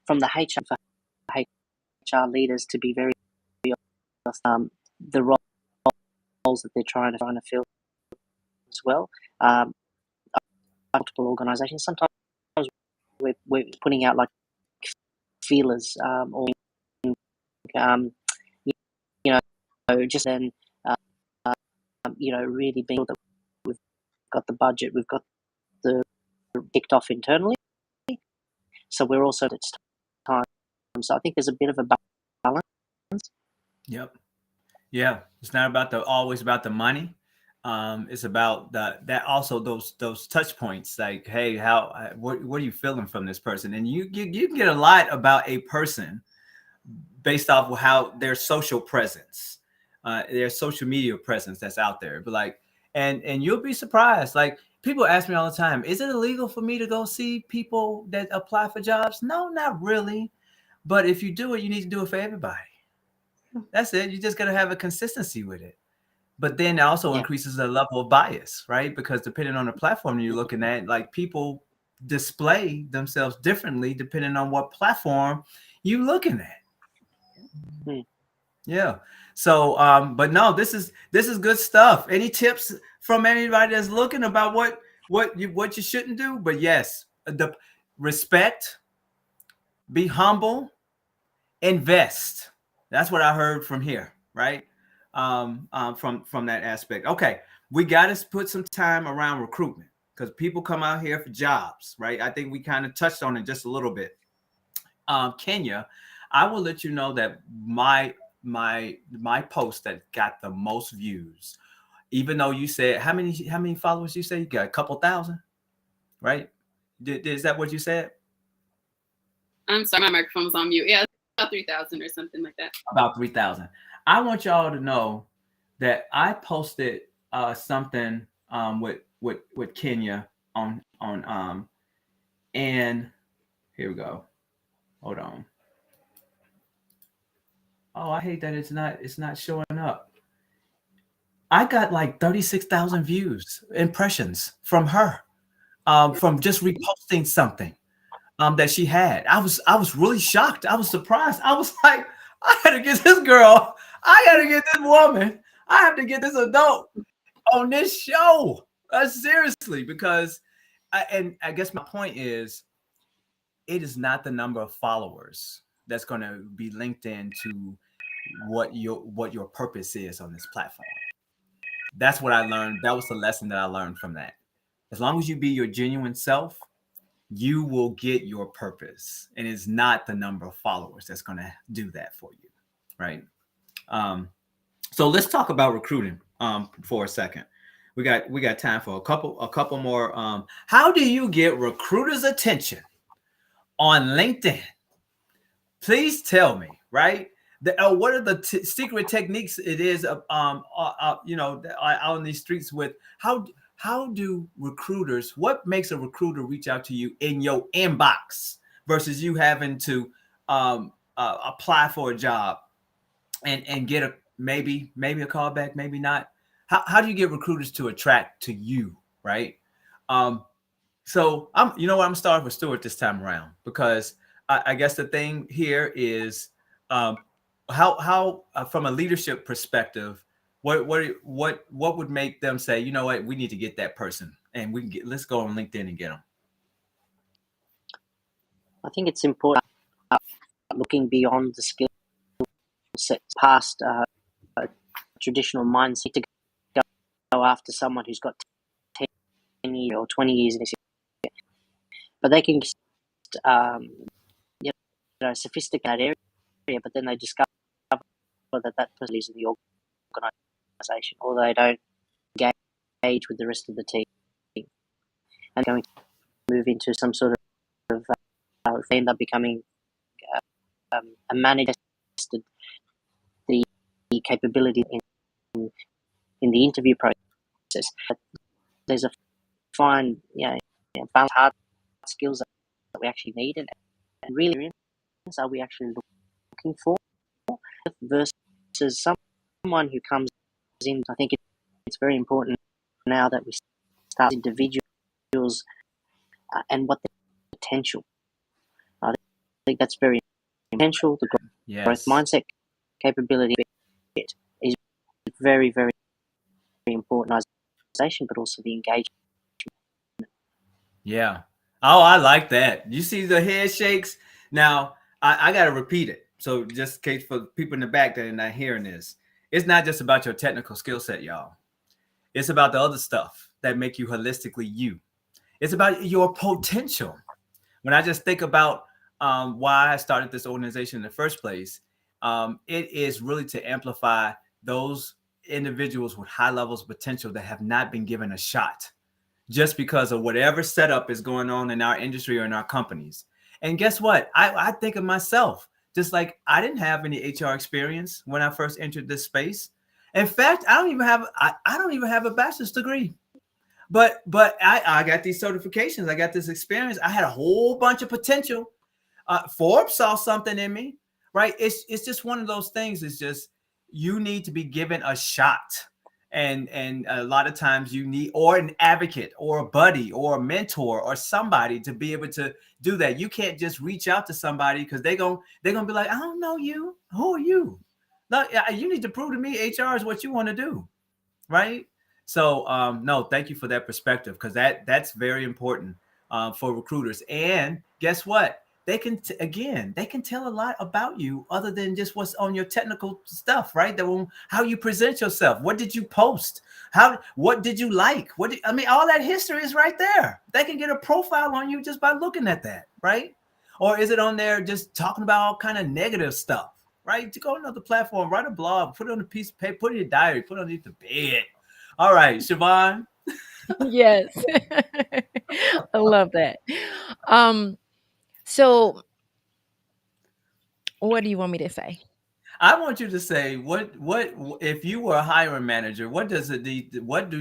from the HR leaders to be very honest, the roles that they're trying to fill, well. Multiple organisations. Sometimes we're putting out like feelers, or you know, just then, really being sure that we've got the budget, we've got the kicked off internally. So we're also at time. So I think there's a bit of a balance. Yep. Yeah. It's not always about the money. It's about that also those touch points, like, hey, what are you feeling from this person? And you can get a lot about a person based off of how their social presence, their social media presence that's out there. But like, and you'll be surprised. Like, people ask me all the time, is it illegal for me to go see people that apply for jobs? No, not really. But if you do it, you need to do it for everybody. That's it. You just got to have a consistency with it. But then it also increases the level of bias, right? Because depending on the platform you're looking at, like, people display themselves differently depending on what platform you're looking at. Yeah. So, but no, this is good stuff. Any tips from anybody that's looking about what you shouldn't do? But yes, the respect, be humble, invest. That's what I heard from here, right? From that aspect. Okay, we got to put some time around recruitment because people come out here for jobs, right? I think we kind of touched on it just a little bit. Kenya, I will let you know that my post that got the most views, even though you said how many followers you say you got? A couple thousand, right? Is that what you said? I'm sorry, my microphone was on mute. Yeah, about 3,000 or something like that. About 3,000. I want y'all to know that I posted something with Kenya on and here we go. Hold on. Oh, I hate that it's not showing up. I got like 36,000 impressions from her, from just reposting something that she had. I was really shocked. I was surprised. I was like, I got to get this girl. I got to get this woman. I have to get this adult on this show. Seriously, because I guess my point is, it is not the number of followers that's going to be linked into what your purpose is on this platform. That's what I learned. That was the lesson that I learned from that. As long as you be your genuine self, you will get your purpose, and it's not the number of followers that's going to do that for you, right? So let's talk about recruiting for a second. We got time for a couple more. How do you get recruiters' attention on LinkedIn? Please tell me, right? What are the secret techniques it is out in these streets with how do recruiters, what makes a recruiter reach out to you in your inbox versus you having to apply for a job and get a maybe a call back, maybe not? How do you get recruiters to attract to you, right? So I'm gonna start with Stuart this time around, because I guess the thing here is how from a leadership perspective, what would make them say, you know what, we need to get that person, and let's go on LinkedIn and get them. I think it's important looking beyond the skill sets, past traditional mindset, to go after someone who's got 10 years or 20 years in this area. But they can just sophisticate area, but then they discover that person is in the organisation, or they don't engage with the rest of the team, and going to move into some sort of they end up becoming a manager. The capability in the interview process, there's a fine balance, hard skills that we actually need, and really are we actually looking for, versus someone who comes in. I think it's very important now that we start individuals and what the potential. I think that's very potential. The growth mindset capability is very, very, very important. organization, but also the engagement. Yeah. Oh, I like that. You see the head shakes. Now, I got to repeat it. So just in case for people in the back that are not hearing this, it's not just about your technical skill set, y'all. It's about the other stuff that make you holistically you. It's about your potential. When I just think about why I started this organization in the first place, it is really to amplify those individuals with high levels of potential that have not been given a shot just because of whatever setup is going on in our industry or in our companies. And guess what? I think of myself, just like I didn't have any HR experience when I first entered this space. In fact, I don't even have a bachelor's degree. But I got these certifications. I got this experience. I had a whole bunch of potential. Forbes saw something in me, right? It's just one of those things. It's just you need to be given a shot. And a lot of times you need or an advocate or a buddy or a mentor or somebody to be able to do that. You can't just reach out to somebody because they're gonna be like, I don't know you. Who are you? Look, you need to prove to me HR is what you want to do, right? So no, thank you for that perspective, because that's very important for recruiters. And guess what? They can they can tell a lot about you other than just what's on your technical stuff, right? How you present yourself. What did you post? What did you like? All that history is right there. They can get a profile on you just by looking at that, right? Or is it on there just talking about all kind of negative stuff, right? To go on another platform, write a blog, put it on a piece of paper, put it in your diary, put it underneath the bed. All right, Siobhan. Yes. I love that. So what do you want me to say? I want you to say what if you were a hiring manager, what does it need? What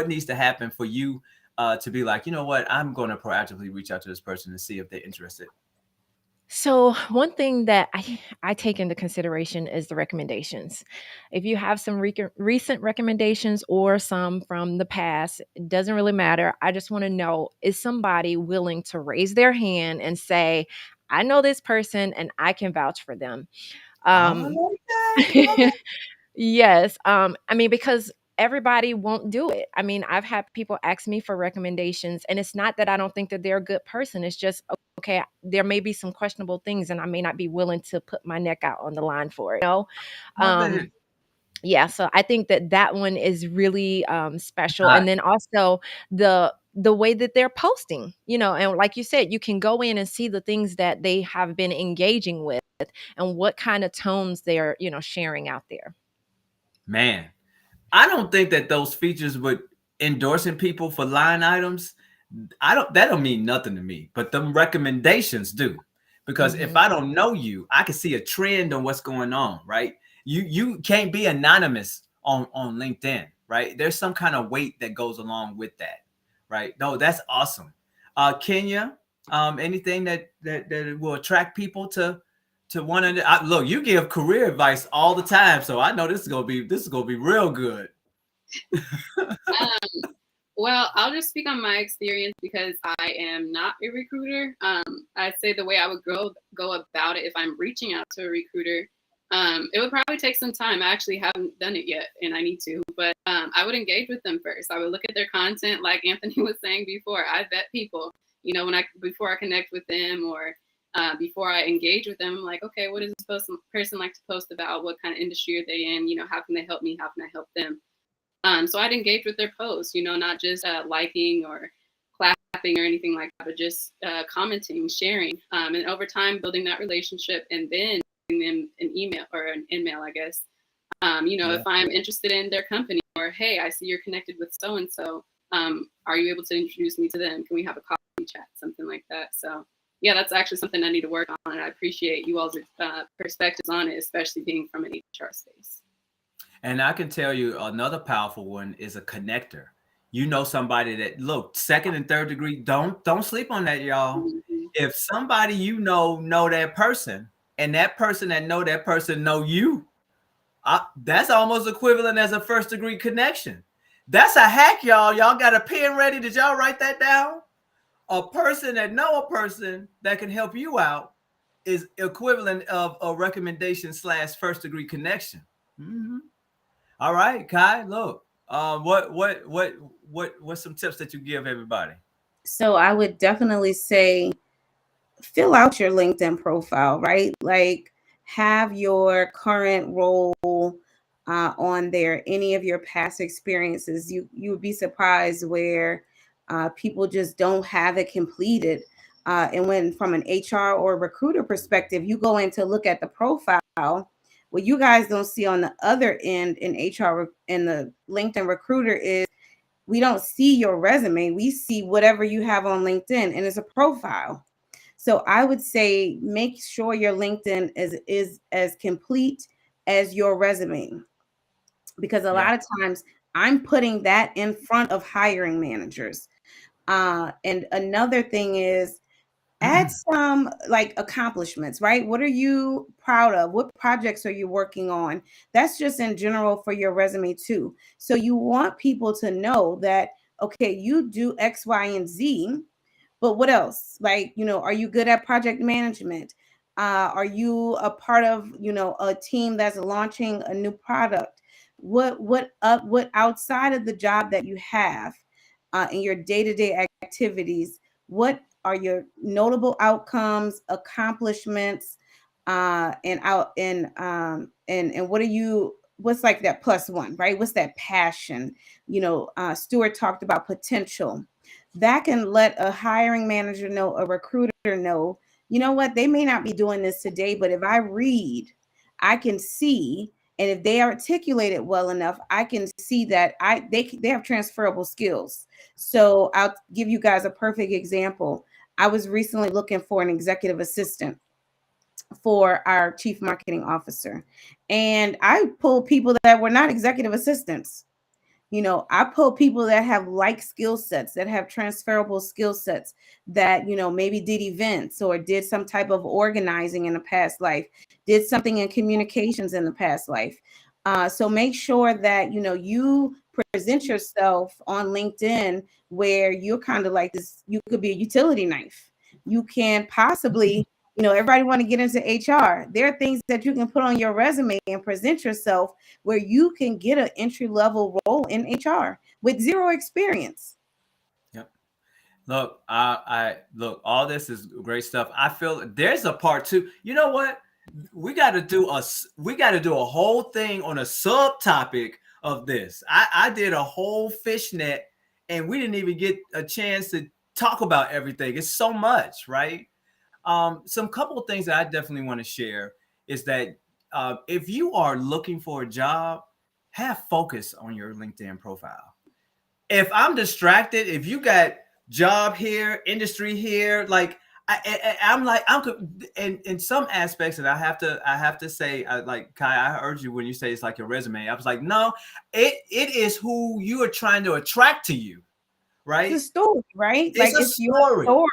needs to happen for you to be like, you know what, I'm going to proactively reach out to this person and see if they're interested. So one thing that I take into consideration is the recommendations. If you have some recent recommendations or some from the past, it doesn't really matter. I just want to know, is somebody willing to raise their hand and say, I know this person and I can vouch for them. I like that. Yes. Because everybody won't do it. I've had people ask me for recommendations, and it's not that I don't think that they're a good person. It's just, okay, there may be some questionable things, and I may not be willing to put my neck out on the line for it. Yeah. So I think that one is really special. And then also the way that they're posting, and like you said, you can go in and see the things that they have been engaging with and what kind of tones they're, sharing out there. Man, I don't think that those features with endorsing people for line items, that don't mean nothing to me, but them recommendations do. Because if I don't know you, I can see a trend on what's going on, right? You can't be anonymous on LinkedIn, right? There's some kind of weight that goes along with that, right? No, that's awesome. Kenya, anything that will attract people to one of the, look, you give career advice all the time, so I know this is gonna be real good. Well, I'll just speak on my experience because I am not a recruiter. I'd say the way I would go about it if I'm reaching out to a recruiter, it would probably take some time. I actually haven't done it yet, and I need to. But I would engage with them first. I would look at their content, like Anthony was saying before. I vet people. Before I connect with them or before I engage with them, I'm like, okay, what does this person like to post about? What kind of industry are they in? How can they help me? How can I help them? So I'd engage with their posts, not just liking or clapping or anything like that, but just commenting, sharing, and over time building that relationship, and then giving them an email or an in-mail, I guess. If I'm interested in their company, or hey, I see you're connected with so and so. Are you able to introduce me to them? Can we have a coffee chat, something like that? So yeah, that's actually something I need to work on, and I appreciate you all's perspectives on it, especially being from an HR space. And I can tell you another powerful one is a connector. Somebody that, look, second and third degree, don't sleep on that, y'all. Mm-hmm. If somebody know that person, and that person that know that person know you, that's almost equivalent as a first degree connection. That's a hack, y'all. Y'all got a pen ready? Did y'all write that down? A person that know a person that can help you out is equivalent of a recommendation / first degree connection. Mm-hmm. All right, Kai, look, What's some tips that you give everybody? So I would definitely say fill out your LinkedIn profile, right? Like have your current role on there, any of your past experiences. You would be surprised where people just don't have it completed. And when from an HR or recruiter perspective, you go in to look at the profile, what you guys don't see on the other end in HR in the LinkedIn recruiter is we don't see your resume. We see whatever you have on LinkedIn, and it's a profile. So I would say make sure your LinkedIn is as complete as your resume, because a Yeah. lot of times I'm putting that in front of hiring managers. And another thing is add some like accomplishments, right? What are you proud of? What projects are you working on? That's just in general for your resume too. So you want people to know that, okay, you do X, Y, and Z, but what else? Like, are you good at project management? Are you a part of, a team that's launching a new product? What outside of the job that you have in your day-to-day activities, what are your notable outcomes, accomplishments, and what are you, what's like that plus one, right? What's that passion? Stuart talked about potential. That can let a hiring manager know, a recruiter know, you know what, they may not be doing this today, but if I read, I can see, and if they articulate it well enough, I can see that they have transferable skills. So I'll give you guys a perfect example. I was recently looking for an executive assistant for our chief marketing officer, and I pulled people that were not executive assistants. I pull people that have like skill sets, that have transferable skill sets, that, maybe did events or did some type of organizing in the past life, did something in communications in the past life. So make sure that, you present yourself on LinkedIn where you're kind of like this, you could be a utility knife. You can possibly, everybody want to get into HR. There are things that you can put on your resume and present yourself where you can get an entry level role in HR with zero experience. Yep. Look, I look. All this is great stuff. I feel there's a part two. You know what? We got to do a whole thing on a subtopic of this. I did a whole fishnet, and we didn't even get a chance to talk about everything. It's so much, right? Some couple of things that I definitely want to share is that if you are looking for a job, have focus on your LinkedIn profile. If I'm distracted, if you got job here, industry here, like I'm like in some aspects, and I have to say, like Kai, I heard you when you say it's like your resume. I was like, no, it is who you are trying to attract to you, It's a right? story, right? It's Like a it's your story. story.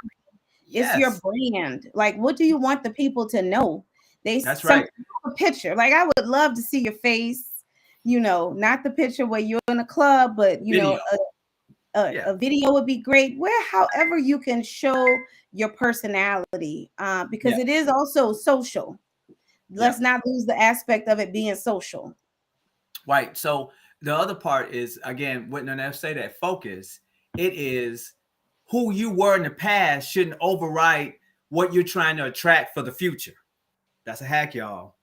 It's your Yes, brand. Like, what do you want the people to know? They that's some right. a picture. Like, I would love to see your face. Not the picture where you're in a club, but Video. Yeah, a video would be great. Where, however, you can show your personality, because yeah, it is also social. yeah. Let's not lose the aspect of it being social. Right. So the other part is again, when I say that focus, it is who you were in the past shouldn't override what you're trying to attract for the future. That's a hack, y'all.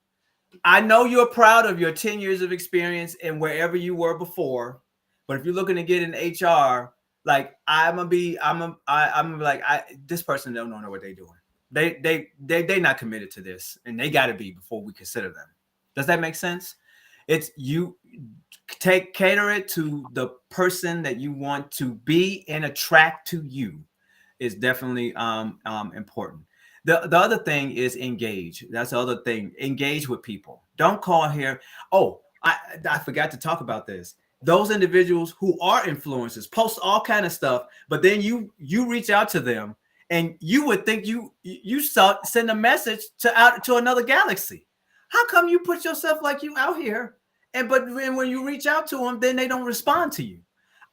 I know you're proud of your 10 years of experience and wherever you were before, but if you're looking to get in HR, like I'm gonna be like, this person don't know what they're doing. They not committed to this, and they got to be before we consider them. Does that make sense? It's you cater it to the person that you want to be and attract to you is definitely important. The other thing is engage. That's the other thing. Engage with people. Don't call here. Oh, I forgot to talk about this. Those individuals who are influencers post all kind of stuff, but then you reach out to them and you would think you saw send a message to out to another galaxy. How come you put yourself like you out here, and but when you reach out to them, then they don't respond to you?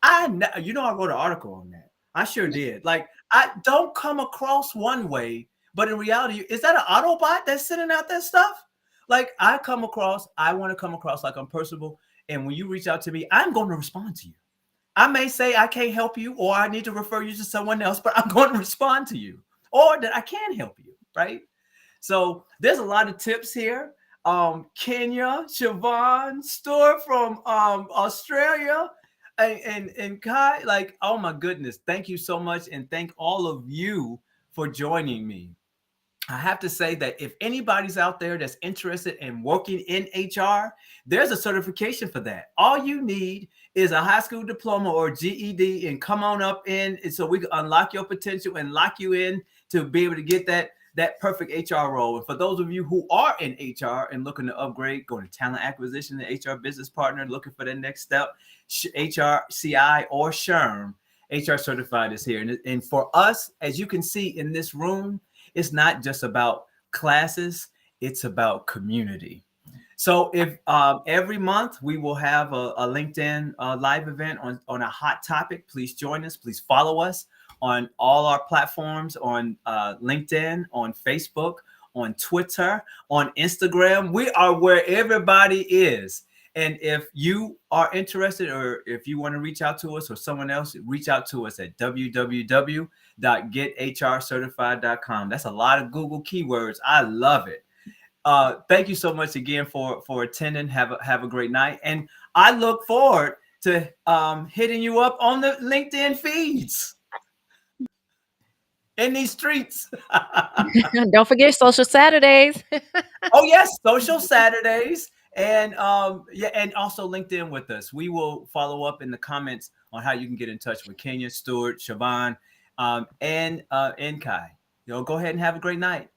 I wrote an article on that. I sure did. Like I don't come across one way, but in reality, is that an Autobot that's sending out that stuff? Like I want to come across like I'm personable. And when you reach out to me, I'm going to respond to you. I may say I can't help you, or I need to refer you to someone else, but I'm going to respond to you, or that I can help you, right? So there's a lot of tips here. Kenya, Siobhan, Stuart from Australia, and Kai, like, oh my goodness, thank you so much. And thank all of you for joining me. I have to say that if anybody's out there that's interested in working in HR, there's a certification for that. All you need is a high school diploma or GED, and come on up in, and so we can unlock your potential and lock you in to be able to get that perfect HR role. And for those of you who are in HR and looking to upgrade, go to talent acquisition and HR business partner, looking for the next step, HRCI or SHRM, HR certified is here. And for us, as you can see in this room, it's not just about classes, it's about community. So if every month we will have a LinkedIn live event on a hot topic, please join us. Please follow us on all our platforms, on LinkedIn, on Facebook, on Twitter, on Instagram. We are where everybody is. And if you are interested, or if you want to reach out to us or someone else, reach out to us at www.gethrcertified.com. That's a lot of Google keywords. I love it. Thank you so much again for attending. Have a great night. And I look forward to hitting you up on the LinkedIn feeds in these streets. Don't forget Social Saturdays. Oh yes, Social Saturdays. And yeah, and also LinkedIn with us. We will follow up in the comments on how you can get in touch with Kenya, Stuart, Siobhan, and Kai. Go ahead and have a great night.